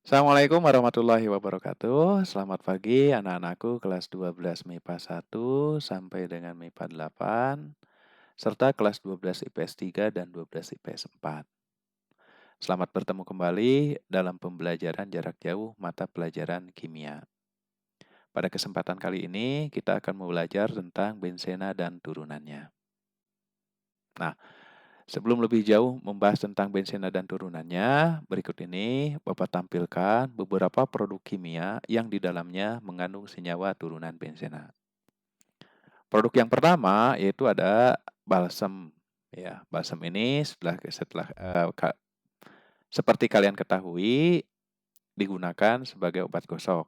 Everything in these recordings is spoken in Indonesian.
Assalamualaikum warahmatullahi wabarakatuh. Selamat pagi anak-anakku kelas 12 MIPA 1 sampai dengan MIPA 8, serta kelas 12 IPS 3 dan 12 IPS 4. Selamat bertemu kembali dalam pembelajaran jarak jauh mata pelajaran kimia. Pada kesempatan kali ini kita akan belajar tentang benzena dan turunannya. Nah, sebelum lebih jauh membahas tentang benzena dan turunannya, berikut ini Bapak tampilkan beberapa produk kimia yang di dalamnya mengandung senyawa turunan benzena. Produk yang pertama yaitu ada balsam. Ya, balsam ini seperti kalian ketahui digunakan sebagai obat gosok.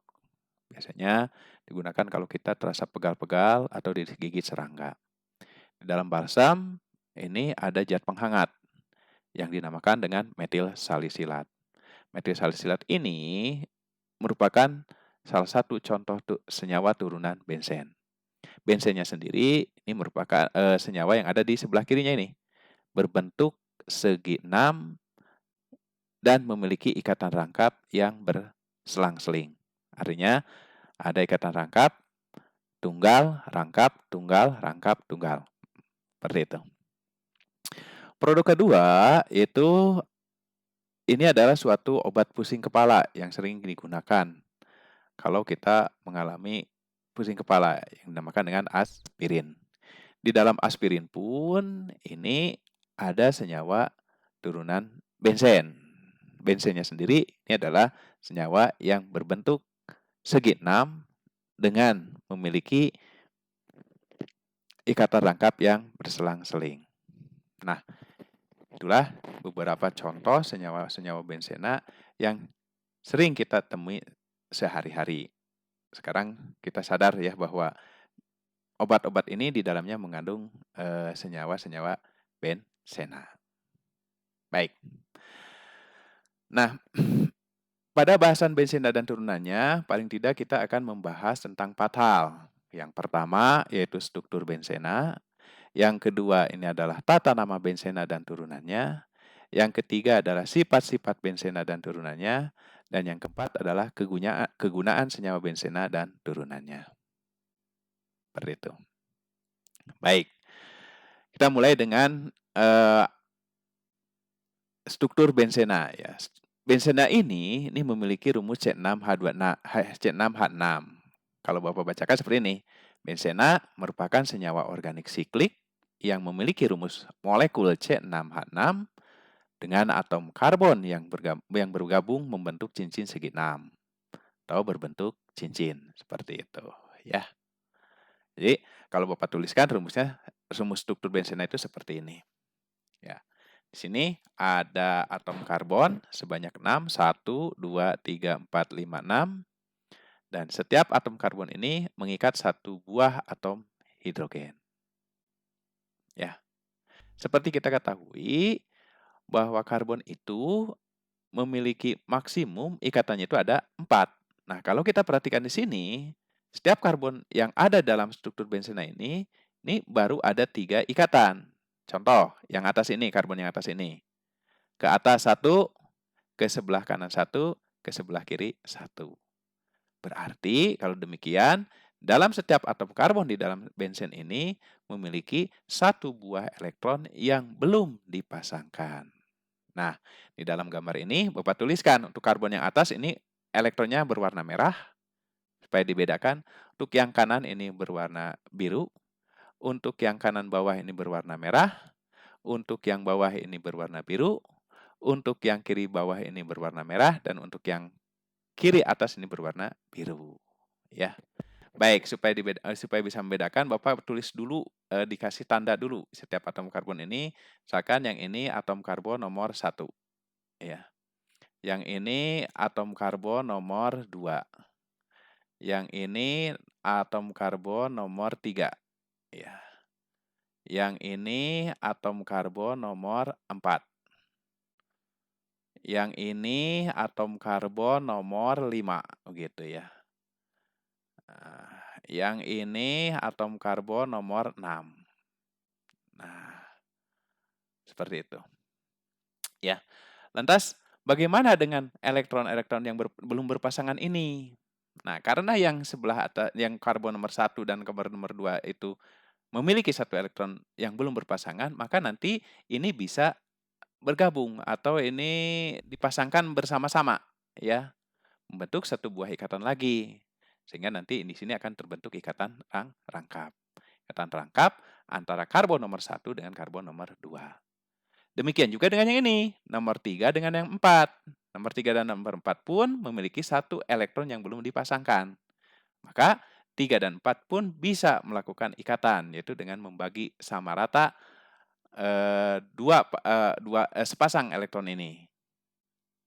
Biasanya digunakan kalau kita terasa pegal-pegal atau digigit serangga. Di dalam balsam ini ada zat penghangat yang dinamakan dengan metil salisilat. Metil salisilat ini merupakan salah satu contoh senyawa turunan benzen. Benzennya sendiri ini merupakan senyawa yang ada di sebelah kirinya ini, berbentuk segi 6 dan memiliki ikatan rangkap yang berselang-seling. Artinya ada ikatan rangkap, tunggal, rangkap, tunggal, rangkap, tunggal. Seperti itu. Produk kedua itu ini adalah suatu obat pusing kepala yang sering digunakan kalau kita mengalami pusing kepala yang dinamakan dengan aspirin. Di dalam aspirin pun ini ada senyawa turunan benzen. Benzennya sendiri ini adalah senyawa yang berbentuk segi 6 dengan memiliki ikatan rangkap yang berselang-seling. Nah, itulah beberapa contoh senyawa-senyawa benzena yang sering kita temui sehari-hari. Sekarang kita sadar ya bahwa obat-obat ini di dalamnya mengandung senyawa-senyawa benzena. Baik. Nah, pada bahasan benzena dan turunannya, paling tidak kita akan membahas tentang 4 hal. Yang pertama yaitu struktur benzena, yang kedua ini adalah tata nama benzena dan turunannya, yang ketiga adalah sifat-sifat benzena dan turunannya, dan yang keempat adalah kegunaan senyawa benzena dan turunannya. Seperti itu. Baik, kita mulai dengan struktur benzena ya. Benzena ini memiliki rumus C6H6. Kalau Bapak bacakan seperti ini. Benzena merupakan senyawa organik siklik yang memiliki rumus molekul C6H6 dengan atom karbon yang bergabung membentuk cincin segi 6 atau berbentuk cincin seperti itu ya. Jadi kalau Bapak tuliskan rumus struktur benzena itu seperti ini. Ya. Di sini ada atom karbon sebanyak 6, 1, 2, 3, 4, 5, 6. Dan setiap atom karbon ini mengikat satu buah atom hidrogen. Ya. Seperti kita ketahui bahwa karbon itu memiliki maksimum ikatannya itu ada 4. Nah, kalau kita perhatikan di sini, setiap karbon yang ada dalam struktur benzena ini baru ada 3 ikatan. Contoh, yang atas ini, karbon yang atas ini. Ke atas 1, ke sebelah kanan 1, ke sebelah kiri 1. Berarti kalau demikian, dalam setiap atom karbon di dalam benzen ini memiliki 1 buah elektron yang belum dipasangkan. Nah, di dalam gambar ini Bapak tuliskan untuk karbon yang atas ini elektronnya berwarna merah, supaya dibedakan. Untuk yang kanan ini berwarna biru, untuk yang kanan bawah ini berwarna merah, untuk yang bawah ini berwarna biru, untuk yang kiri bawah ini berwarna merah, dan untuk yang kiri atas ini berwarna biru. Ya, baik, supaya bisa membedakan, Bapak tulis dulu, dikasih tanda dulu setiap atom karbon ini. Misalkan yang ini atom karbon nomor 1. Ya. Yang ini atom karbon nomor 2. Yang ini atom karbon nomor 3. Ya. Yang ini atom karbon nomor 4. Yang ini atom karbon nomor 5, begitu ya. Nah, yang ini atom karbon nomor 6. Nah, seperti itu. Ya. Lantas bagaimana dengan elektron-elektron yang belum berpasangan ini? Nah, karena yang sebelah atas, yang karbon nomor 1 dan karbon nomor 2 itu memiliki satu elektron yang belum berpasangan, maka nanti ini bisa bergabung atau ini dipasangkan bersama-sama, ya, membentuk satu buah ikatan lagi. Sehingga nanti di sini akan terbentuk ikatan rangkap. Ikatan rangkap antara karbon nomor 1 dengan karbon nomor 2. Demikian juga dengan yang ini, nomor 3 dengan yang 4. Nomor 3 dan nomor 4 pun memiliki satu elektron yang belum dipasangkan. Maka 3 dan 4 pun bisa melakukan ikatan, yaitu dengan membagi sama rata sepasang elektron ini.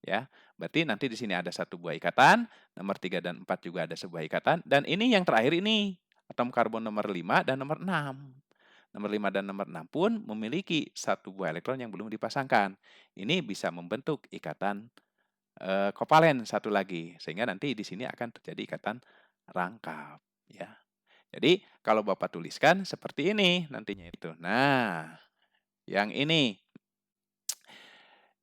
Ya, berarti nanti di sini ada satu buah ikatan, nomor 3 dan 4 juga ada sebuah ikatan, dan ini yang terakhir ini, atom karbon nomor 5 dan nomor 6. Nomor 5 dan nomor 6 pun memiliki satu buah elektron yang belum dipasangkan. Ini bisa membentuk ikatan kovalen satu lagi, sehingga nanti di sini akan terjadi ikatan rangkap, ya. Jadi kalau Bapak tuliskan seperti ini nantinya itu. Nah, yang ini,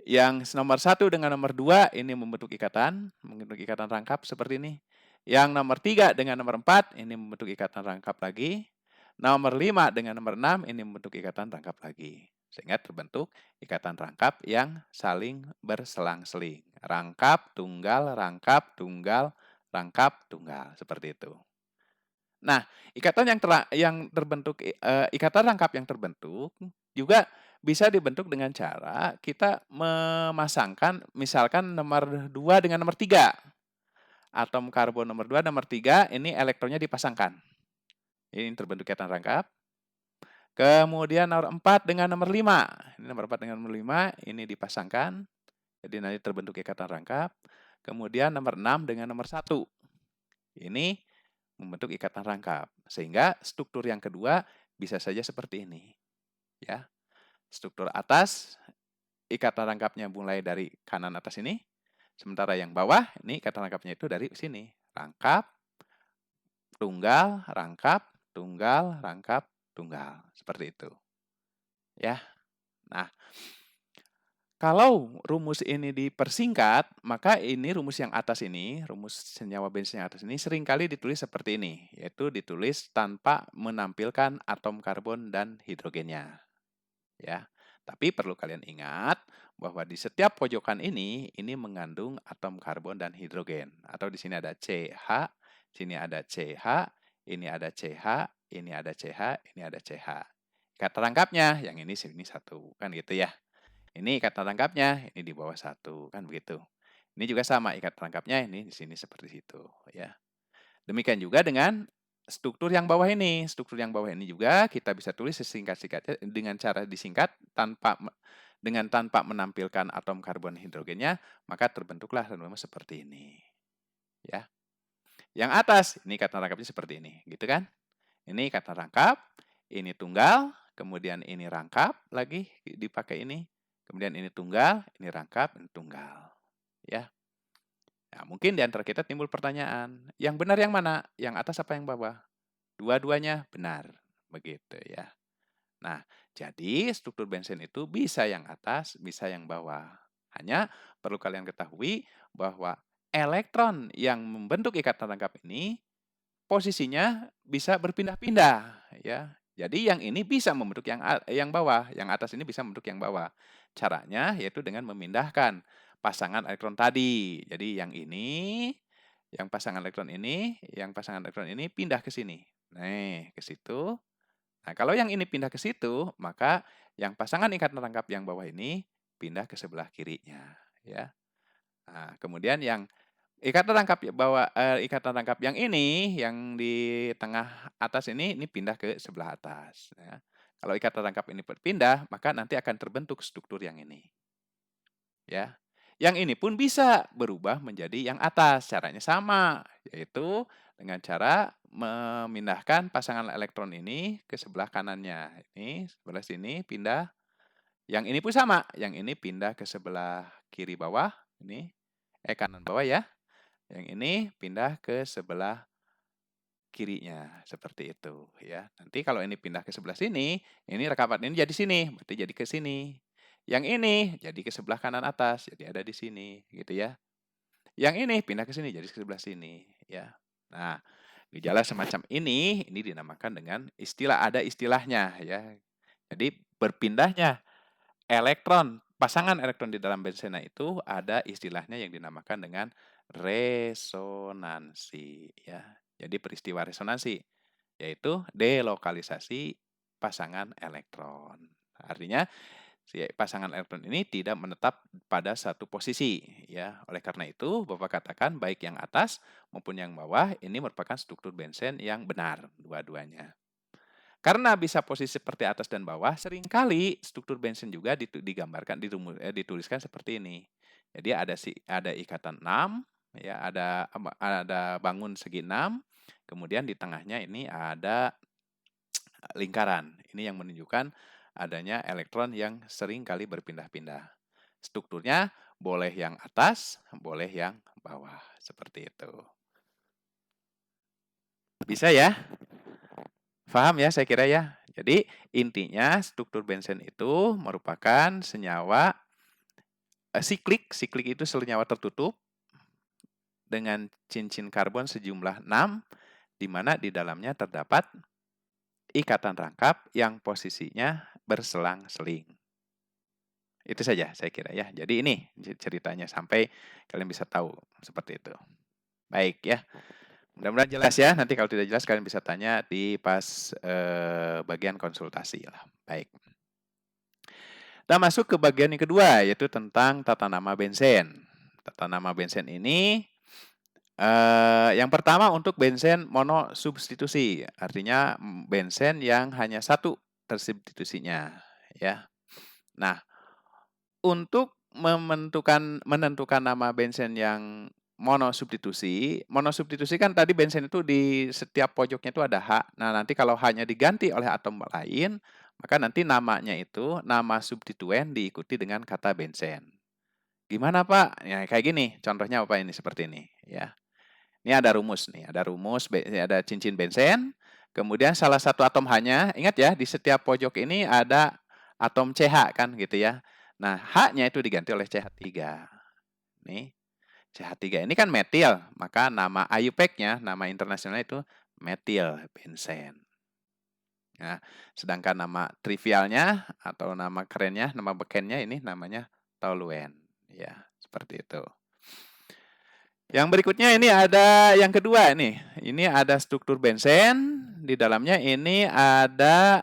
yang nomor 1 dengan nomor 2 ini membentuk ikatan rangkap seperti ini. Yang nomor 3 dengan nomor 4 ini membentuk ikatan rangkap lagi. Nomor 5 dengan nomor 6 ini membentuk ikatan rangkap lagi. Sehingga terbentuk ikatan rangkap yang saling berselang-seling. Rangkap, tunggal, rangkap, tunggal, rangkap, tunggal. Seperti itu. Nah, ikatan rangkap yang terbentuk juga bisa dibentuk dengan cara kita memasangkan misalkan nomor 2 dengan nomor 3. Atom karbon nomor 2, nomor 3 ini elektronnya dipasangkan. Ini terbentuk ikatan rangkap. Kemudian nomor 4 dengan nomor 5. Ini nomor 4 dengan nomor 5 ini dipasangkan. Jadi nanti terbentuk ikatan rangkap. Kemudian nomor 6 dengan nomor 1. Ini membentuk ikatan rangkap. Sehingga struktur yang kedua bisa saja seperti ini. Ya. Struktur atas, ikatan rangkapnya mulai dari kanan atas ini. Sementara yang bawah, ini ikatan rangkapnya itu dari sini. Rangkap, tunggal, rangkap, tunggal, rangkap, tunggal. Seperti itu. Ya. Nah, kalau rumus ini dipersingkat, maka ini rumus yang atas ini, rumus senyawa bensin yang atas ini seringkali ditulis seperti ini, yaitu ditulis tanpa menampilkan atom karbon dan hidrogennya. Ya. Tapi perlu kalian ingat bahwa di setiap pojokan ini mengandung atom karbon dan hidrogen. Atau di sini ada CH, sini ada CH, ini ada CH, ini ada CH, ini ada CH. Kata rangkapnya yang ini sini satu, kan gitu ya. Ini ikat rangkapnya, ini di bawah satu, kan begitu. Ini juga sama ikat rangkapnya, ini di sini seperti itu, ya. Demikian juga dengan struktur yang bawah ini. Struktur yang bawah ini juga kita bisa tulis sesingkat-singkatnya dengan cara disingkat tanpa menampilkan atom karbon hidrogennya, maka terbentuklah rumus seperti ini. Ya. Yang atas, ini ikatan rangkapnya seperti ini, gitu kan? Ini ikatan rangkap, ini tunggal, kemudian ini rangkap lagi dipakai ini. Kemudian ini tunggal, ini rangkap, ini tunggal. Ya. Nah, mungkin di antara kita timbul pertanyaan, yang benar yang mana? Yang atas apa yang bawah? Dua-duanya benar. Begitu ya. Nah, jadi struktur bensin itu bisa yang atas, bisa yang bawah. Hanya perlu kalian ketahui bahwa elektron yang membentuk ikatan rangkap ini posisinya bisa berpindah-pindah, ya. Jadi yang ini bisa membentuk yang bawah, yang atas ini bisa membentuk yang bawah. Caranya yaitu dengan memindahkan pasangan elektron tadi. Jadi yang pasangan elektron ini, yang pasangan elektron ini pindah ke sini. Nih, ke situ. Nah, kalau yang ini pindah ke situ, maka yang pasangan ikatan rangkap yang bawah ini pindah ke sebelah kirinya, ya. Nah, kemudian yang ikatan rangkap yang ini, yang di tengah atas ini pindah ke sebelah atas, ya. Kalau ikatan rangkap ini berpindah, maka nanti akan terbentuk struktur yang ini. Ya. Yang ini pun bisa berubah menjadi yang atas, caranya sama, yaitu dengan cara memindahkan pasangan elektron ini ke sebelah kanannya. Ini sebelah sini pindah, yang ini pun sama, yang ini pindah ke sebelah kiri bawah, kanan bawah ya. Yang ini pindah ke sebelah kirinya, seperti itu ya. Nanti kalau ini pindah ke sebelah sini, ini rekapan ini jadi sini, berarti jadi ke sini. Yang ini jadi ke sebelah kanan atas, jadi ada di sini, gitu ya. Yang ini pindah ke sini, jadi ke sebelah sini, ya. Nah, gejala semacam ini dinamakan dengan ada istilahnya, ya. Jadi berpindahnya pasangan elektron di dalam bensena itu ada istilahnya yang dinamakan dengan resonansi, ya. Jadi peristiwa resonansi, yaitu delokalisasi pasangan elektron. Artinya si pasangan elektron ini tidak menetap pada satu posisi, ya. Oleh karena itu, Bapak katakan baik yang atas maupun yang bawah ini merupakan struktur bensen yang benar dua-duanya. Karena bisa posisi seperti atas dan bawah, seringkali struktur bensin juga digambarkan, dituliskan seperti ini. Jadi ada ikatan 6, ya, ada bangun segi 6, kemudian di tengahnya ini ada lingkaran. Ini yang menunjukkan adanya elektron yang sering kali berpindah-pindah. Strukturnya boleh yang atas, boleh yang bawah, seperti itu. Bisa ya? Paham ya saya kira ya? Jadi intinya struktur bensen itu merupakan senyawa siklik. Siklik itu senyawa tertutup dengan cincin karbon sejumlah 6, di mana di dalamnya terdapat ikatan rangkap yang posisinya berselang-seling. Itu saja saya kira ya. Jadi ini ceritanya sampai kalian bisa tahu seperti itu. Baik ya. Mudah-mudahan jelas ya. Nanti kalau tidak jelas kalian bisa tanya di pas bagian konsultasi lah. Baik. Kita masuk ke bagian yang kedua, yaitu tentang tata nama bensen. Tata nama bensen ini yang pertama untuk bensen monosubstitusi, artinya bensen yang hanya satu tersubstitusinya, ya. Nah, untuk menentukan nama bensen yang monosubstitusi kan tadi bensen itu di setiap pojoknya itu ada H. Nah, nanti kalau H-nya diganti oleh atom lain, maka nanti namanya itu nama substituen diikuti dengan kata bensen. Gimana, Pak? Ya, kayak gini. Contohnya apa ini? Seperti ini, ya. Ini ada rumus nih, ada cincin bensen, kemudian salah satu atom H-nya, ingat ya, di setiap pojok ini ada atom CH kan gitu ya. Nah, H-nya itu diganti oleh CH3. Nih, CH3 ini kan metil, maka nama IUPAC-nya, nama internasionalnya itu metil bensen. Nah, sedangkan nama trivialnya atau nama kerennya, nama bekennya ini namanya toluen. Ya, seperti itu. Yang berikutnya ini ada yang kedua nih. Ini ada struktur bensen, di dalamnya ini ada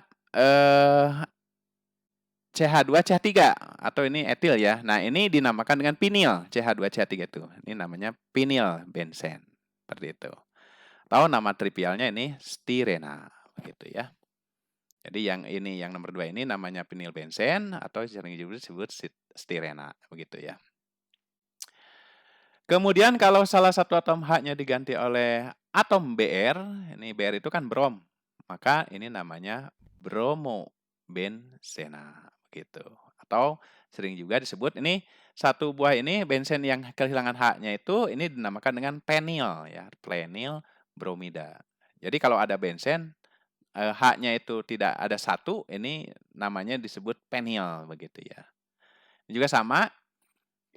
CH2, CH3 atau ini etil ya. Nah, ini dinamakan dengan pinil, CH2, CH3 itu. Ini namanya pinil bensen. Seperti itu. Atau nama trivialnya ini stirena, begitu ya. Jadi yang nomor 2 ini namanya pinil bensen atau sering disebut stirena, begitu ya. Kemudian kalau salah satu atom H-nya diganti oleh atom Br, ini Br itu kan brom, maka ini namanya bromobensena, begitu. Atau sering juga disebut ini satu buah ini bensen yang kehilangan H-nya itu ini dinamakan dengan penil ya, penil bromida. Jadi kalau ada bensen H-nya itu tidak ada satu, ini namanya disebut penil begitu ya. Ini juga sama.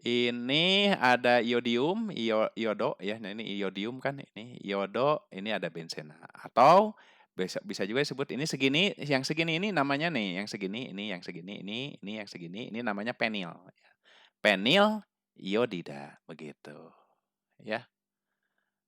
Ini ada iodium, iodo ya. Nah, ini iodium kan ini iodo, ini ada bensena. Atau bisa juga disebut ini segini, yang segini ini namanya nih, yang segini, ini yang segini, ini yang segini, ini namanya penil. Penil iodida begitu. Ya.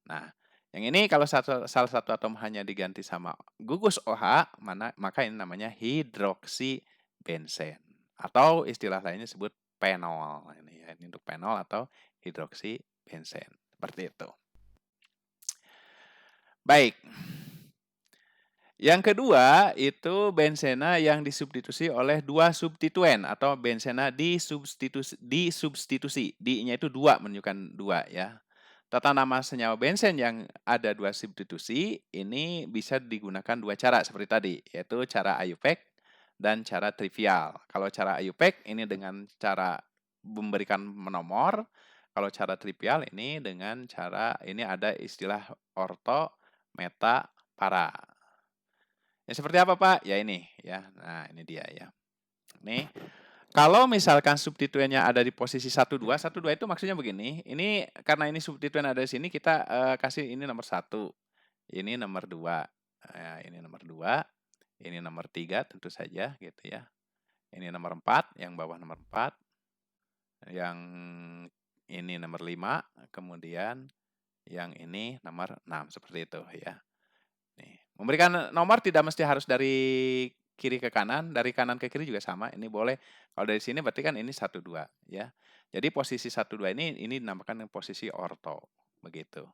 Nah, yang ini kalau salah satu atom hanya diganti sama gugus OH, maka ini namanya hidroksi bensen. Atau istilah lainnya disebut penol. Ini untuk penol atau hidroksi bensen. Seperti itu. Baik. Yang kedua itu bensena yang disubstitusi oleh dua substituen atau bensena disubstitusi. Di-nya itu dua, menunjukkan dua ya. Tata nama senyawa bensen yang ada dua substitusi ini bisa digunakan dua cara seperti tadi, yaitu cara IUPAC dan cara trivial. Kalau cara IUPAC ini dengan cara memberikan menomor, kalau cara trivial ini dengan cara ini ada istilah orto, meta, para. Ya seperti apa, Pak? Ya ini ya. Nah, ini dia ya. Nih Kalau misalkan substituennya ada di posisi 1, 2 itu maksudnya begini, ini karena ini substituen ada di sini kita, kasih ini nomor 1, ini nomor 2, ini nomor 2, ini nomor 3 tentu saja gitu ya. Ini nomor 4, yang bawah nomor 4, yang ini nomor 5, kemudian yang ini nomor 6, seperti itu ya. Nih, memberikan nomor tidak mesti harus dari kiri ke kanan, dari kanan ke kiri juga sama, ini boleh. Kalau dari sini berarti kan ini 1, 2 ya. Jadi posisi 1, 2 ini dinamakan dengan posisi orto, begitu.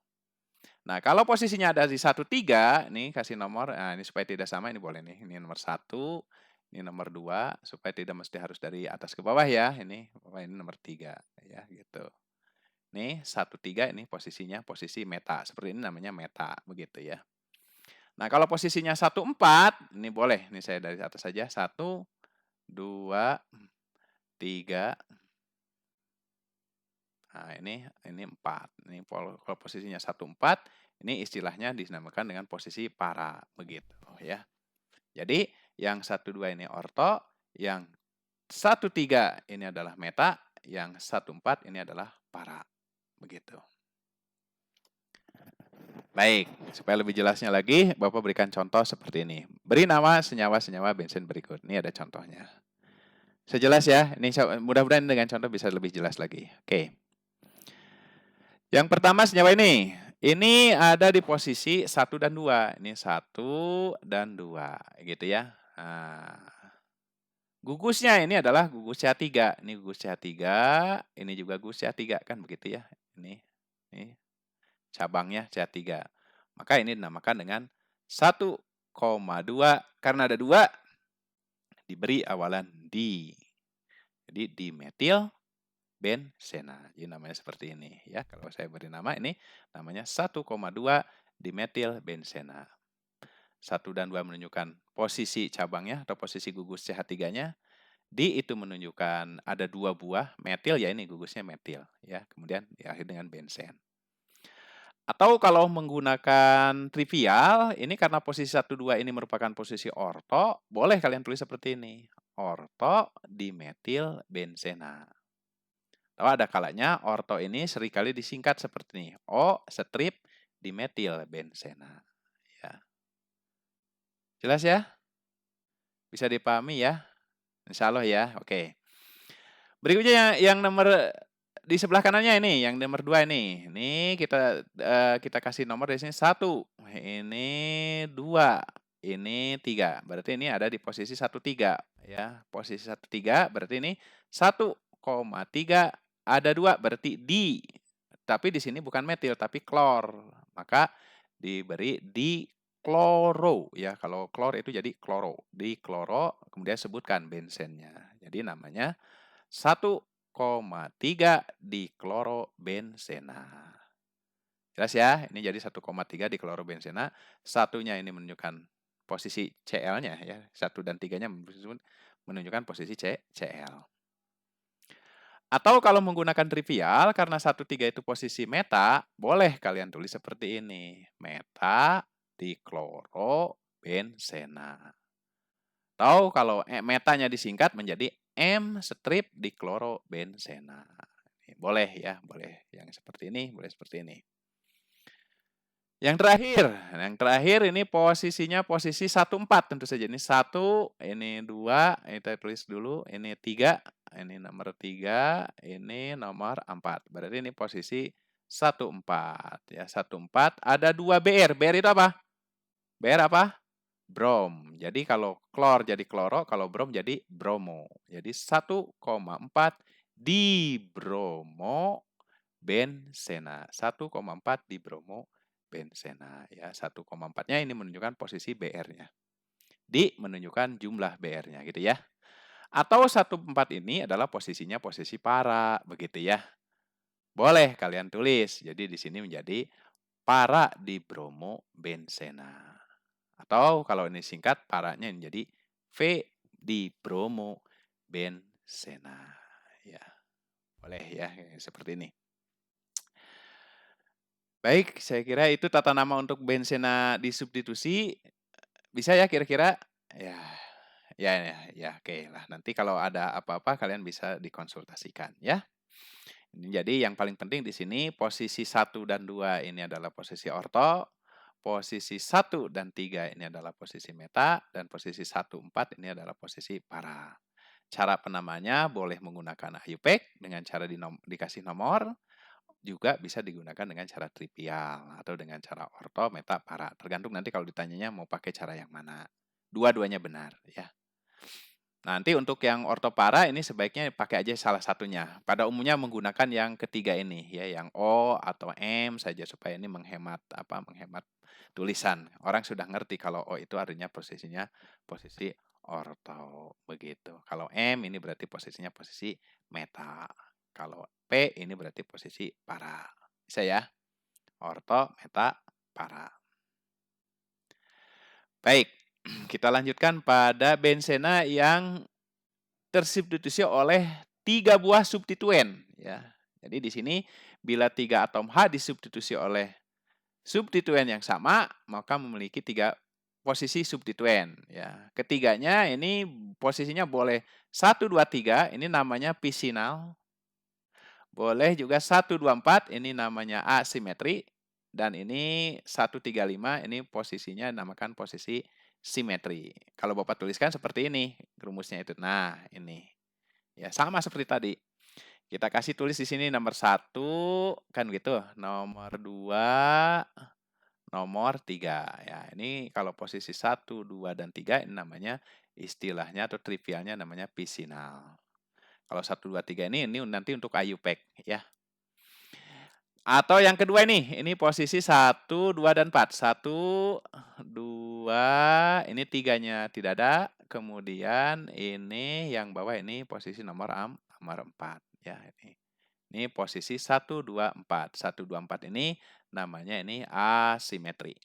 Nah, kalau posisinya ada di 1, 3, nih kasih nomor, nah ini supaya tidak sama ini boleh nih, ini nomor 1, ini nomor 2, supaya tidak mesti harus dari atas ke bawah ya, ini nomor 3 ya, gitu. Nih 1, 3 ini posisinya posisi meta, seperti ini namanya meta, begitu ya. Nah, kalau posisinya 1, 4, ini boleh, ini saya dari atas saja, 1, 2, 3. Nah, ini 4. Ini kalau posisinya 1, 4, ini istilahnya dinamakan dengan posisi para, begitu ya. Jadi yang 1, 2 ini orto, yang 1, 3 ini adalah meta, yang 1, 4 ini adalah para, begitu. Baik, supaya lebih jelasnya lagi, Bapak berikan contoh seperti ini. Beri nama senyawa-senyawa bensin berikut. Ini ada contohnya. Sejelas ya, ini mudah-mudahan dengan contoh bisa lebih jelas lagi. Oke. Yang pertama senyawa ini. Ini ada di posisi 1 dan 2. Ini 1 dan 2, gitu ya. Nah, gugusnya ini adalah gugus CH3. Ini gugus CH3, ini juga gugus CH3 kan begitu ya. Ini cabangnya CH3. Maka ini dinamakan dengan 1,2 karena ada 2 diberi awalan di. Jadi dimetil bensena. Jadi namanya seperti ini ya. Kalau saya beri nama ini namanya 1,2 dimetil bensena. 1 dan 2 menunjukkan posisi cabangnya atau posisi gugus CH3-nya. Di itu menunjukkan ada 2 buah metil, ya ini gugusnya metil ya. Kemudian diakhiri dengan bensen. Atau kalau menggunakan trivial, ini karena posisi 1, 2 ini merupakan posisi orto, boleh kalian tulis seperti ini. Orto dimetil bensena. Tahu ada kalanya orto ini seringkali disingkat seperti ini. O strip dimetil bensena. Ya. Jelas ya? Bisa dipahami ya? Insya Allah ya. Oke. Berikutnya yang nomor di sebelah kanannya ini, yang nomor 2 ini. Ini kita kasih nomor di sini 1, ini 2, ini 3. Berarti ini ada di posisi 1, 3 ya. Posisi 1, 3 berarti ini 1,3 ada 2 berarti di. Tapi di sini bukan metil tapi klor. Maka diberi di kloro ya. Kalau klor itu jadi kloro. Di kloro kemudian sebutkan bensennya. Jadi namanya 1,3 diklorobensena. Jelas ya? Ini jadi 1,3 diklorobensena. Satunya ini menunjukkan posisi Cl-nya ya. 1 dan 3-nya menunjukkan posisi Cl. Atau kalau menggunakan trivial, karena 1, 3 itu posisi meta, boleh kalian tulis seperti ini. Meta diklorobensena. Atau kalau metanya disingkat menjadi M strip diklorobensena. Boleh ya, boleh yang seperti ini, boleh seperti ini. Yang terakhir ini posisinya posisi 1, 4 tentu saja. Ini 1, ini 2, ini kita tulis dulu, ini 3, ini nomor 3, ini nomor 4. Berarti ini posisi 1, 4 ya. 1, 4 ada 2 BR. BR itu apa? BR apa? Brom. Jadi kalau klor jadi kloro, kalau brom jadi bromo. Jadi 1,4 dibromo bensena. 1,4 dibromo bensena ya. 1,4-nya ini menunjukkan posisi BR-nya. Di menunjukkan jumlah BR-nya gitu ya. Atau 1,4 ini adalah posisinya posisi para, begitu ya. Boleh kalian tulis. Jadi di sini menjadi para dibromo bensena. Atau kalau ini singkat, paranya menjadi V dibromo bensena. Ya, boleh ya, seperti ini. Baik, saya kira itu tata nama untuk bensena disubstitusi. Bisa ya kira-kira? Ya, Oke lah. Nanti kalau ada apa-apa kalian bisa dikonsultasikan ya. Jadi yang paling penting di sini posisi 1 dan 2 ini adalah posisi orto, posisi 1 dan 3 ini adalah posisi meta, dan posisi 1, 4 ini adalah posisi para. Cara penamanya boleh menggunakan IUPAC dengan cara dikasih nomor, juga bisa digunakan dengan cara trivial atau dengan cara orto, meta, para. Tergantung nanti kalau ditanyanya mau pakai cara yang mana. Dua-duanya benar ya. Nanti untuk yang orto para ini sebaiknya pakai aja salah satunya. Pada umumnya menggunakan yang ketiga ini ya, yang O atau M saja supaya ini menghemat tulisan. Orang sudah ngerti kalau O itu artinya posisinya posisi orto begitu. Kalau M ini berarti posisinya posisi meta. Kalau P ini berarti posisi para. Bisa ya? Orto, meta, para. Baik, kita lanjutkan pada bensena yang tersubstitusi oleh 3 buah substituen ya. Jadi di sini bila 3 atom H disubstitusi oleh substituen yang sama, maka memiliki 3 posisi substituen ya. Ketiganya ini posisinya boleh 1, 2, 3 ini namanya pisinal. Boleh juga 1, 2, 4 ini namanya asimetri, dan ini 1, 3, 5 ini posisinya namakan posisi simetri. Kalau Bapak tuliskan seperti ini rumusnya itu. Nah, ini. Ya, sama seperti tadi. Kita kasih tulis di sini nomor 1 kan gitu, nomor 2, nomor 3 ya. Ini kalau posisi 1, 2, dan 3 ini namanya istilahnya atau trivialnya namanya pisinal. Kalau 1, 2, 3 ini nanti untuk IUPAC ya. Atau yang kedua ini posisi 1, 2, dan 4. 1, 2, ini tiganya tidak ada. Kemudian ini yang bawah ini posisi nomor 4 ya ini. Ini posisi 1, 2, 4. 1, 2, 4 ini namanya ini asimetri.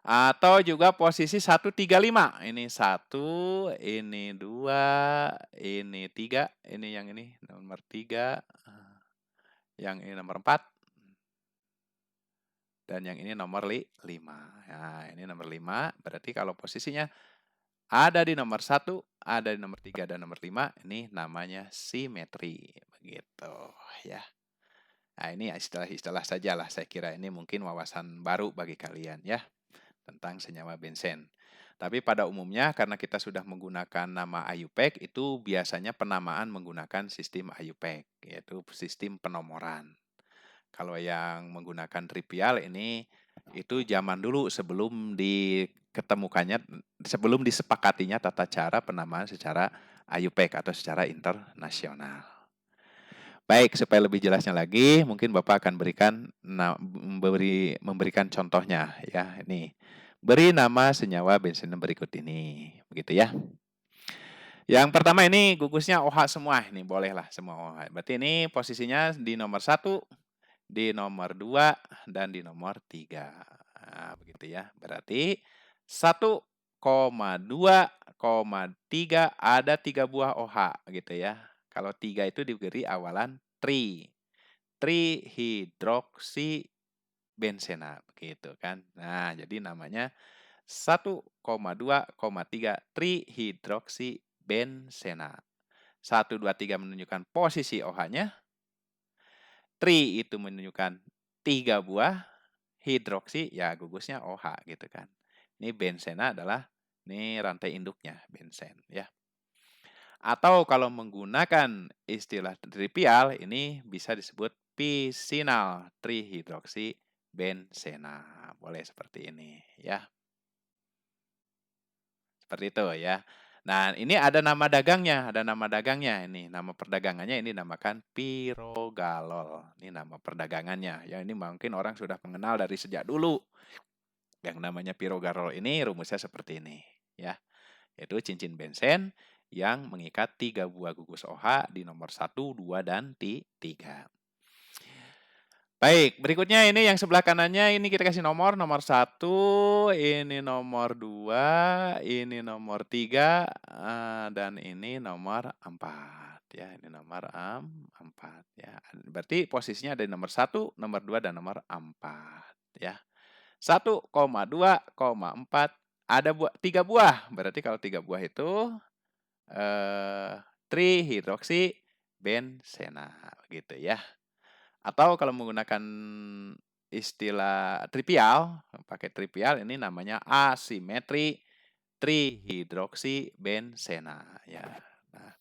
Atau juga posisi 1, 3, 5. Ini 1, ini 2, ini 3, ini yang ini nomor 3, yang ini nomor 4, dan yang ini nomor 5. Nah, ini nomor 5, berarti kalau posisinya ada di nomor 1, ada di nomor 3, dan nomor 5, ini namanya simetri. Begitu ya. Nah, ini istilah-istilah sajalah, saya kira ini mungkin wawasan baru bagi kalian ya, tentang senyawa bensen. Tapi pada umumnya karena kita sudah menggunakan nama IUPAC, itu biasanya penamaan menggunakan sistem IUPAC, yaitu sistem penomoran. Kalau yang menggunakan trivial ini, itu zaman dulu sebelum sebelum disepakatinya tata cara penamaan secara IUPAC atau secara internasional. Baik, supaya lebih jelasnya lagi, mungkin Bapak akan memberikan contohnya ya. Ini, beri nama senyawa bensin berikut ini, begitu ya. Yang pertama ini gugusnya OH semua, ini bolehlah semua OH. Berarti ini posisinya di nomor 1, di nomor 2, dan di nomor 3. Nah, begitu ya. Berarti 1,2,3 ada 3 buah OH gitu ya. Kalau 3 itu diberi awalan trihidroksibensena begitu kan. Nah, jadi namanya 1,2,3 trihidroksibensena. 1, 2, 3 menunjukkan posisi OH-nya. Tri itu menunjukkan 3 buah, hidroksi ya gugusnya OH gitu kan. Ini bensena adalah ini rantai induknya bensen ya. Atau kalau menggunakan istilah trivial ini bisa disebut pisinal trihidroksi bensena. Boleh seperti ini ya. Seperti itu ya. Nah, ini ada nama dagangnya, ini nama perdagangannya ini namakan pirogalol. Ini nama perdagangannya. Ya, ini mungkin orang sudah mengenal dari sejak dulu. Yang namanya pirogalol ini rumusnya seperti ini, ya. Yaitu cincin bensen yang mengikat 3 buah gugus OH di nomor 1, 2, dan 3. Baik, berikutnya ini yang sebelah kanannya ini kita kasih nomor 1, ini nomor 2, ini nomor 3, dan ini nomor 4 ya, ini nomor 4 ya. Berarti posisinya ada di nomor 1, nomor 2, dan nomor 4 ya. 1,2,4 ada 3 buah, berarti kalau 3 buah itu, trihidroksibensena, gitu ya. Atau kalau menggunakan istilah trivial, pakai trivial ini namanya asimetri trihidroksibensena, ya. Nah,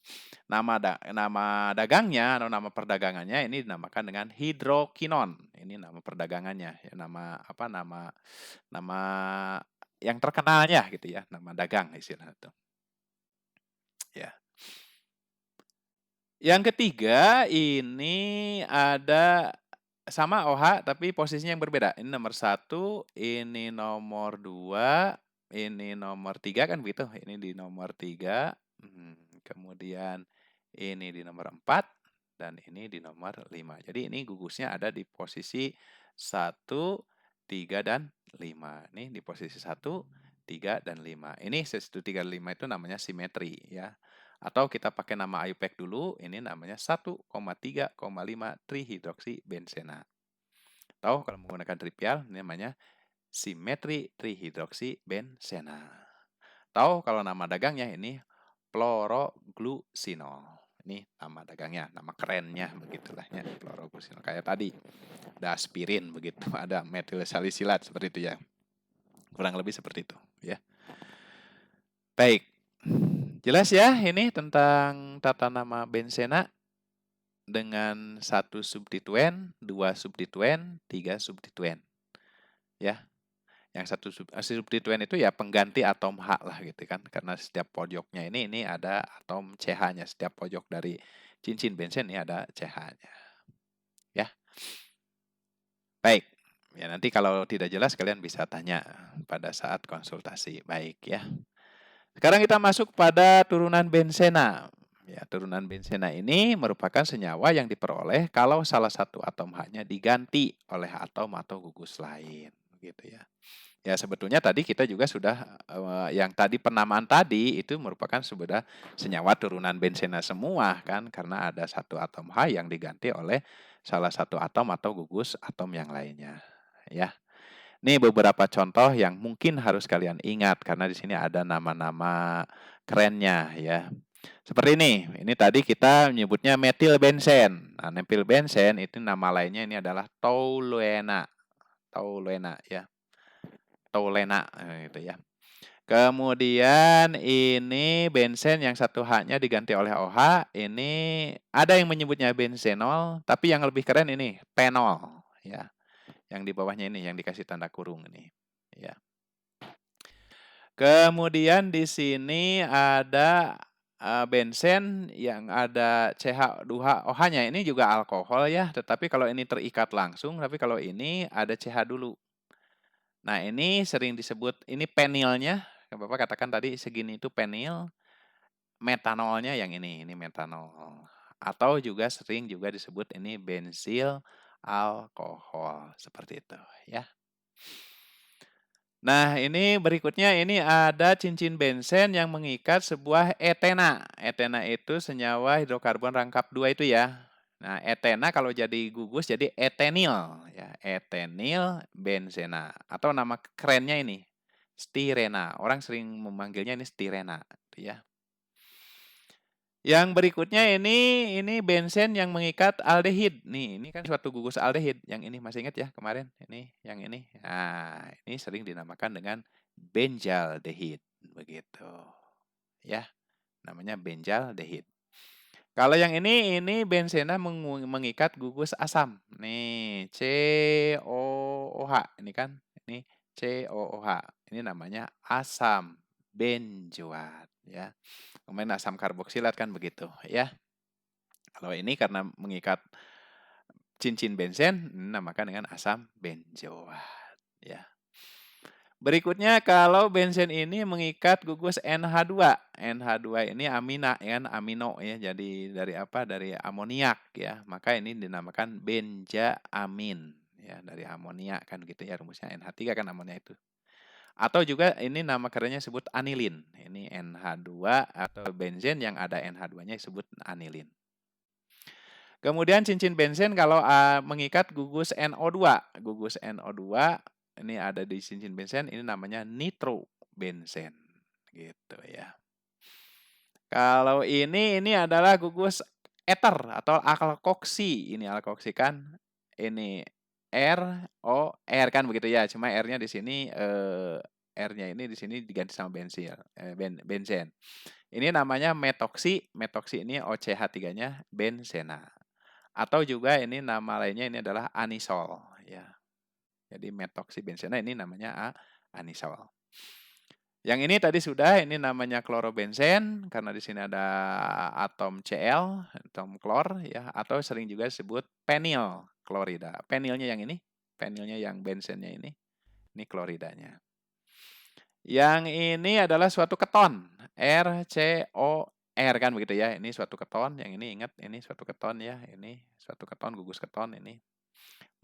nama dagangnya atau nama perdagangannya ini dinamakan dengan hidrokinon. Ini nama perdagangannya, ya, nama apa, nama yang terkenalnya gitu ya, nama dagang istilahnya itu. Ya. Yang ketiga ini ada sama OH tapi posisinya yang berbeda. Ini nomor 1, ini nomor 2, ini nomor 3 kan begitu. Ini di nomor 3, kemudian ini di nomor 4, dan ini di nomor 5. Jadi ini gugusnya ada di posisi 1, 3, dan 5. Ini di posisi 1, 3, dan 5. Ini 1, 3, 5 itu namanya simetri ya. Atau kita pakai nama IUPAC dulu, ini namanya 1,3,5 trihidroksibensena. Atau kalau menggunakan trivial, ini namanya simetri trihidroksibensena. Atau kalau nama dagangnya ini fluoroglucinol. Ini nama dagangnya, nama kerennya begitulah ya, fluoroglucinol. Kayak tadi, ada aspirin begitu, ada metilsalisilat seperti itu ya. Kurang lebih seperti itu ya. Baik. Jelas ya ini tentang tata nama bensena dengan 1 substituen, 2 substituen, 3 substituen. Ya. Yang substituen itu ya pengganti atom H lah gitu kan. Karena setiap pojoknya ini ada atom CH-nya. Setiap pojok dari cincin bensen ini ada CH-nya. Ya. Baik. Ya nanti kalau tidak jelas kalian bisa tanya pada saat konsultasi. Baik ya. Sekarang kita masuk pada turunan bensena. Ya, turunan bensena ini merupakan senyawa yang diperoleh kalau salah satu atom H-nya diganti oleh atom atau gugus lain, gitu ya. Ya sebetulnya tadi kita juga sudah yang tadi penamaan tadi itu merupakan sudah senyawa turunan bensena semua kan, karena ada satu atom H yang diganti oleh salah satu atom atau gugus atom yang lainnya, ya. Ini beberapa contoh yang mungkin harus kalian ingat karena di sini ada nama-nama kerennya ya. Seperti ini tadi kita menyebutnya metilbensen. Nah, metilbensen itu nama lainnya ini adalah toluena. Toluena ya. Tolena gitu ya. Kemudian ini bensen yang satu H-nya diganti oleh OH, ini ada yang menyebutnya bensenol, tapi yang lebih keren ini penol ya. Yang di bawahnya ini yang dikasih tanda kurung ini, ya. Kemudian di sini ada bensen yang ada CH2OH-nya ini juga alkohol ya, tetapi kalau ini terikat langsung, tapi kalau ini ada CH dulu. Nah, ini sering disebut ini penilnya, Bapak katakan tadi segini itu penil, metanolnya yang ini metanol. Atau juga sering juga disebut ini bensil alkohol, seperti itu ya. Nah, ini berikutnya ini ada cincin bensen yang mengikat sebuah etena. Etena itu senyawa hidrokarbon rangkap 2 itu ya. Nah, etena kalau jadi gugus jadi etenil ya, etenil bensena atau nama kerennya ini stirena. Orang sering memanggilnya ini stirena gitu ya. Yang berikutnya ini bensen yang mengikat aldehid. Nih, ini kan suatu gugus aldehid. Yang ini masih ingat ya kemarin? Ini, yang ini. Nah, ini sering dinamakan dengan benzaldehid. Begitu. Ya, namanya benzaldehid. Kalau yang ini bensena mengikat gugus asam. Nih, COOH. Ini kan, ini COOH. Ini namanya asam benzoat. Ya. Kemudian asam karboksilat kan begitu ya. Kalau ini karena mengikat cincin bensen dinamakan dengan asam benzoat ya. Berikutnya kalau bensen ini mengikat gugus NH2. NH2 ini amina ya, amino ya. Jadi dari apa? Dari amoniak ya. Maka ini dinamakan benzaamin ya, dari amoniak kan gitu ya rumusnya. NH3 kan amonia itu. Atau juga ini nama kerennya disebut anilin. Ini NH2 atau benzen yang ada NH2-nya disebut anilin. Kemudian cincin bensen kalau mengikat gugus NO2. Gugus NO2 ini ada di cincin bensen, ini namanya nitro bensen, gitu ya. Kalau ini adalah gugus ether atau alkoksi, ini alkoksi kan, ini R-O-R kan begitu ya, cuma R-nya di sini, R-nya ini di sini diganti sama benzen. Ini namanya metoksi, metoksi ini OCH3-nya benzena. Atau juga ini nama lainnya ini adalah anisol ya. Jadi metoksi benzena ini namanya anisol. Yang ini tadi sudah, ini namanya klorobenzen karena di sini ada atom Cl, atom klor ya, atau sering juga disebut penil klorida. Penilnya yang ini, penilnya yang benzennya ini kloridanya. Yang ini adalah suatu keton, RCOR kan begitu ya. Ini suatu keton, yang ini ingat ini suatu keton ya, ini suatu keton, gugus keton ini.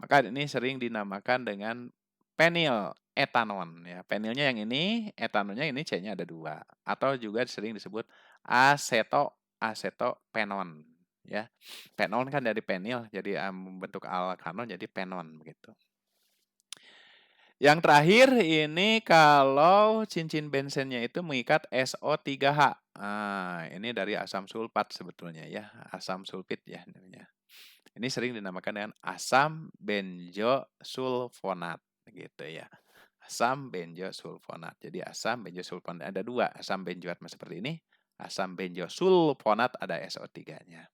Maka ini sering dinamakan dengan penil etanon ya. Penilnya yang ini, etanonnya ini C-nya ada 2 atau juga sering disebut asetopenon ya. Penon kan dari penil jadi membentuk alkanon jadi penon begitu. Yang terakhir ini kalau cincin bensennya itu mengikat SO3H. Nah, ini dari asam sulfat sebetulnya ya, asam sulfit ya namanya. Ini sering dinamakan dengan asam benzosulfonat gitu ya. Asam benzosulfonat. Jadi asam benzosulfonat ada 2, asam benzoat seperti ini, asam benzosulfonat ada SO3-nya.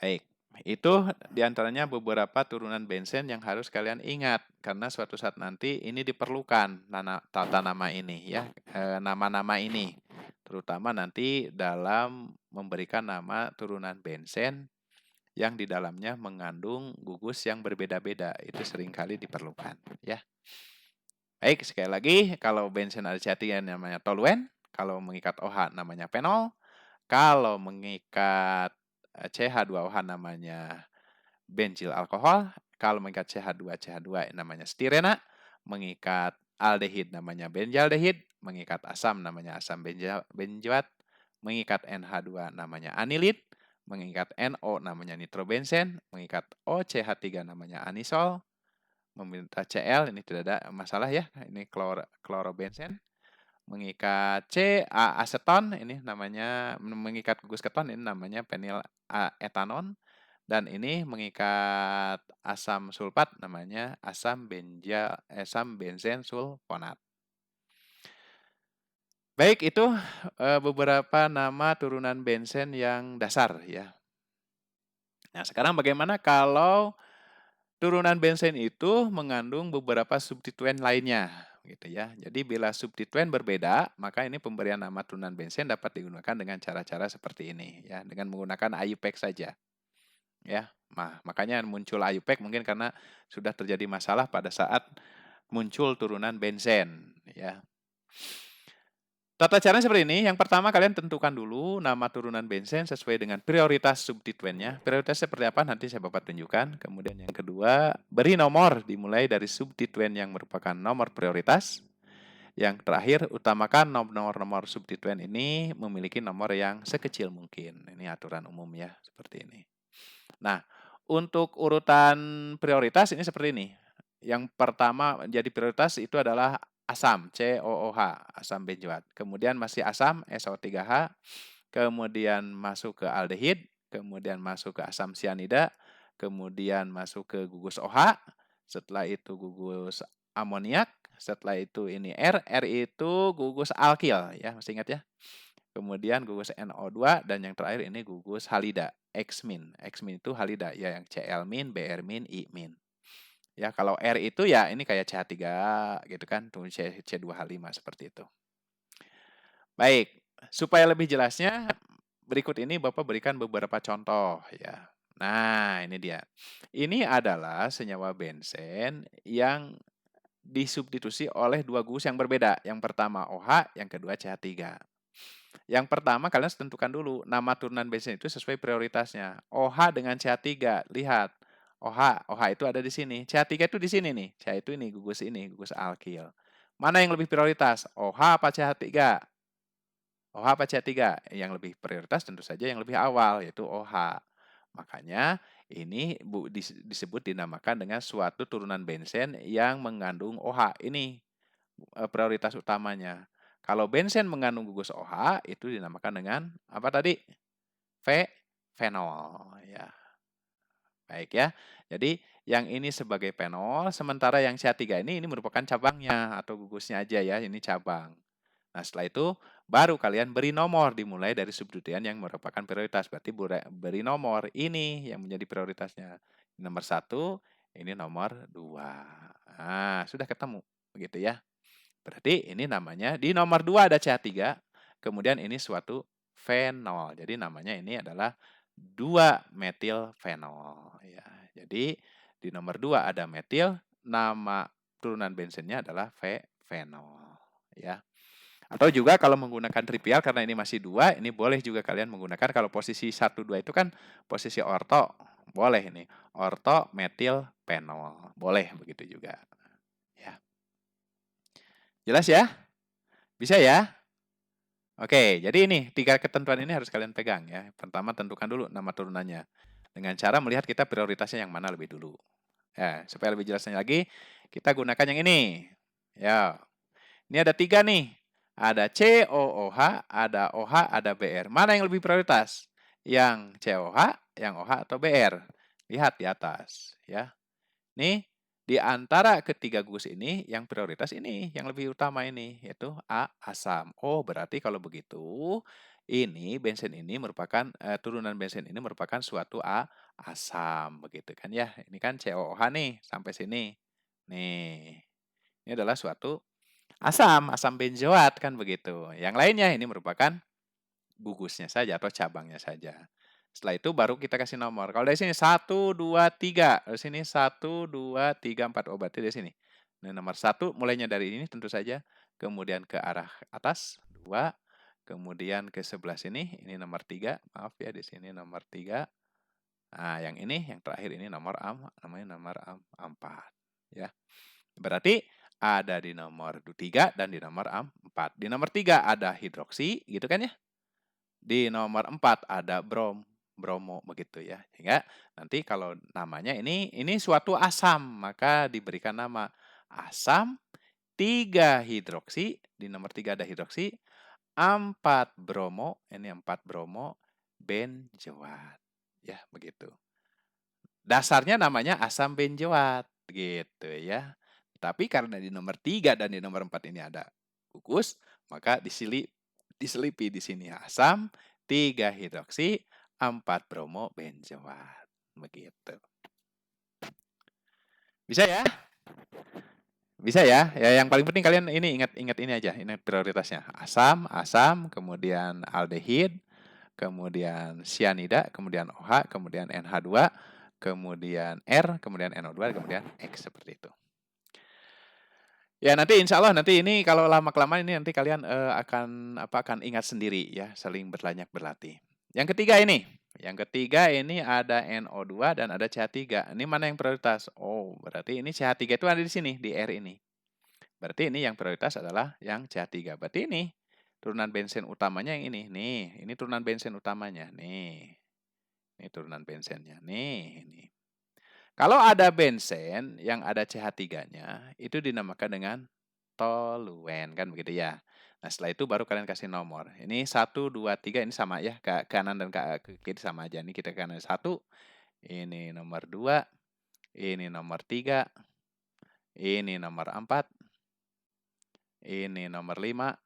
Baik, itu diantaranya beberapa turunan benzen yang harus kalian ingat karena suatu saat nanti ini diperlukan tata nama ini ya, nama-nama ini, terutama nanti dalam memberikan nama turunan benzen yang di dalamnya mengandung gugus yang berbeda-beda, itu seringkali diperlukan ya. Baik, sekali lagi kalau benzen ada CH3 namanya toluen, kalau mengikat OH namanya penol, kalau mengikat CH2OH namanya benzyl alkohol, kalau mengikat CH2CH2 namanya stirena, mengikat aldehid namanya benzaldehid, mengikat asam namanya asam benzoat, mengikat NH2 namanya anilid, mengikat NO namanya nitrobenzen, mengikat OCH3 namanya anisol, meminta Cl ini tidak ada masalah ya, ini klorobenzen. Mengikat aseton ini namanya mengikat gugus keton ini namanya penil etanon, dan ini mengikat asam sulfat namanya asam benzen sulfonat. Baik, itu beberapa nama turunan benzen yang dasar ya. Nah, sekarang bagaimana kalau turunan benzen itu mengandung beberapa substituen lainnya, gitu ya. Jadi bila substituen berbeda, maka ini pemberian nama turunan benzen dapat digunakan dengan cara-cara seperti ini, ya, dengan menggunakan IUPAC saja, ya. Nah, makanya muncul IUPAC mungkin karena sudah terjadi masalah pada saat muncul turunan benzen, ya. Tata caranya seperti ini. Yang pertama kalian tentukan dulu nama turunan benzen sesuai dengan prioritas substituennya. Prioritas seperti apa nanti saya Bapak tunjukkan. Kemudian yang kedua, beri nomor dimulai dari substituen yang merupakan nomor prioritas. Yang terakhir, utamakan nomor-nomor substituen ini memiliki nomor yang sekecil mungkin. Ini aturan umum ya, seperti ini. Nah, untuk urutan prioritas ini seperti ini. Yang pertama jadi prioritas itu adalah asam, COOH, asam benzoat. Kemudian masih asam, SO3H. Kemudian masuk ke aldehid. Kemudian masuk ke asam sianida. Kemudian masuk ke gugus OH. Setelah itu gugus amoniak. Setelah itu ini R itu gugus alkil ya, masih ingat ya. Kemudian gugus NO2 dan yang terakhir ini gugus halida, X-min. X-min itu halida ya, yang Cl-min, Br-min, I-min. Ya, kalau R itu ya ini kayak CH3 gitu kan, tuh C2H5 seperti itu. Baik, supaya lebih jelasnya berikut ini Bapak berikan beberapa contoh ya. Nah, ini dia. Ini adalah senyawa benzen yang disubstitusi oleh 2 gugus yang berbeda. Yang pertama OH, yang kedua CH3. Yang pertama kalian harus tentukan dulu nama turunan benzen itu sesuai prioritasnya. OH dengan CH3, lihat. OH itu ada di sini. CH3 itu di sini nih. CH itu ini, gugus alkil. Mana yang lebih prioritas? OH apa CH3? OH apa CH3? Yang lebih prioritas tentu saja yang lebih awal, yaitu OH. Makanya ini disebut dinamakan dengan suatu turunan benzen yang mengandung OH. Ini prioritas utamanya. Kalau bensen mengandung gugus OH itu dinamakan dengan apa tadi? Fenol ya. Baik ya. Jadi yang ini sebagai fenol, sementara yang CH3 ini merupakan cabangnya atau gugusnya aja ya, ini cabang. Nah, setelah itu baru kalian beri nomor dimulai dari substituen yang merupakan prioritas. Berarti beri nomor ini yang menjadi prioritasnya. Nomor 1, ini nomor 2. Nah, sudah ketemu. Begitu ya. Berarti ini namanya di nomor 2 ada CH3, kemudian ini suatu fenol. Jadi namanya ini adalah 2-metilfenol ya. Jadi di nomor 2 ada metil, nama turunan bensinnya adalah fenol ya. Atau juga kalau menggunakan trivial karena ini masih 2, ini boleh juga kalian menggunakan kalau posisi 1 2 itu kan posisi orto. Boleh ini, orto metilfenol. Boleh begitu juga. Ya. Jelas ya? Bisa ya? Oke, jadi ini 3 ketentuan ini harus kalian pegang ya. Pertama tentukan dulu nama turunannya. Dengan cara melihat kita prioritasnya yang mana lebih dulu. Ya, supaya lebih jelasnya lagi, kita gunakan yang ini. Ya, ini ada 3 nih. Ada COOH, ada OH, ada BR. Mana yang lebih prioritas? Yang COH, yang OH, atau BR? Lihat di atas. Ya, nih di antara ketiga gugus ini, yang prioritas ini, yang lebih utama ini, yaitu asam. Oh, berarti kalau begitu, ini bensin ini merupakan turunan bensin ini merupakan suatu asam, begitu kan ya? Ini kan COOH nih sampai sini. Nih, ini adalah suatu asam benzoat kan begitu. Yang lainnya ini merupakan gugusnya saja atau cabangnya saja. Setelah itu baru kita kasih nomor. Kalau dari sini 1, 2, 3. Dari sini 1, 2, 3, 4. Oh, berarti dari sini. Nah, nomor 1 mulainya dari ini tentu saja. Kemudian ke arah atas 2. Kemudian ke sebelah sini. Ini nomor 3. Maaf ya, di sini nomor 3. Nah, yang ini, yang terakhir ini namanya nomor 4. Ya. Berarti ada di nomor 3 dan di nomor 4. Di nomor 3 ada hidroksi, gitu kan ya? Di nomor 4 ada bromo begitu ya. Sehingga nanti kalau namanya ini suatu asam, maka diberikan nama asam 3 hidroksi, di nomor 3 ada hidroksi, 4 bromo, ini 4 bromo benzoat. Ya, begitu. Dasarnya namanya asam benzoat, gitu ya. Tapi karena di nomor 3 dan di nomor 4 ini ada gugus, maka diselipi di sini asam, 3 hidroksi, 4 bromo benzoat. Begitu. Bisa ya? Bisa ya? Ya yang paling penting kalian ini ingat ini aja, ingat prioritasnya. Asam, asam, kemudian aldehid, kemudian sianida, kemudian OH, kemudian NH2, kemudian R, kemudian NO2, kemudian X seperti itu. Ya nanti insya Allah nanti ini kalau lama-kelamaan ini nanti kalian akan ingat sendiri ya, saling bertanya berlatih. Yang ketiga ini ada NO2 dan ada CH3. Ini mana yang prioritas? Oh, berarti ini CH3 itu ada di sini, di R ini. Berarti ini yang prioritas adalah yang CH3. Berarti ini turunan bensin utamanya yang ini. Nih, ini turunan bensin utamanya. Nih. Ini turunan bensinnya. Nih, ini. Kalau ada bensin yang ada CH3-nya, itu dinamakan dengan toluen, kan begitu ya. Nah, setelah itu baru kalian kasih nomor. Ini 1, 2, 3, ini sama ya, ke kanan dan ke kiri sama aja. Ini kita kanan 1, ini nomor 2, ini nomor 3, ini nomor 4, ini nomor 5,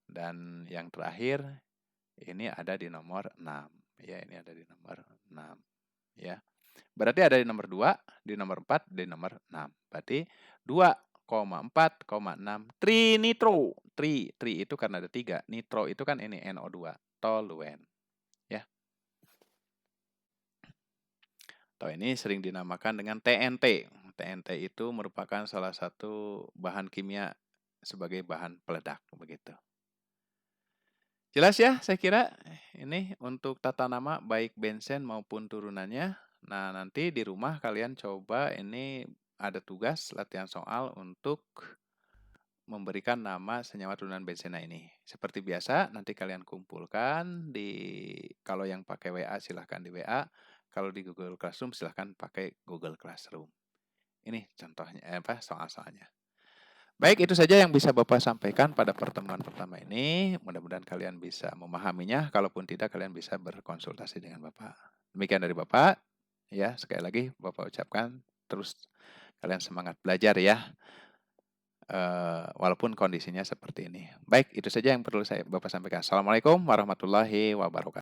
dan yang terakhir ini ada di nomor 6. Ya, ini ada di nomor 6. Ya. Berarti ada di nomor 2, di nomor 4, di nomor 6. Berarti 2,4,6 trinitro. Tri itu karena ada 3. Nitro itu kan ini NO2, toluen. Ya. Atau ini sering dinamakan dengan TNT. TNT itu merupakan salah satu bahan kimia sebagai bahan peledak begitu. Jelas ya, saya kira ini untuk tata nama baik bensin maupun turunannya. Nah, nanti di rumah kalian coba ini ada tugas latihan soal untuk memberikan nama senyawa turunan bensina ini. Seperti biasa, nanti kalian kumpulkan kalau yang pakai WA silahkan di WA, kalau di Google Classroom silahkan pakai Google Classroom. Ini contohnya soal-soalnya. Baik, itu saja yang bisa Bapak sampaikan pada pertemuan pertama ini. Mudah-mudahan kalian bisa memahaminya, kalaupun tidak kalian bisa berkonsultasi dengan Bapak. Demikian dari Bapak, ya sekali lagi Bapak ucapkan terus kalian semangat belajar ya, walaupun kondisinya seperti ini. Baik, itu saja yang perlu Bapak sampaikan. Assalamualaikum warahmatullahi wabarakatuh.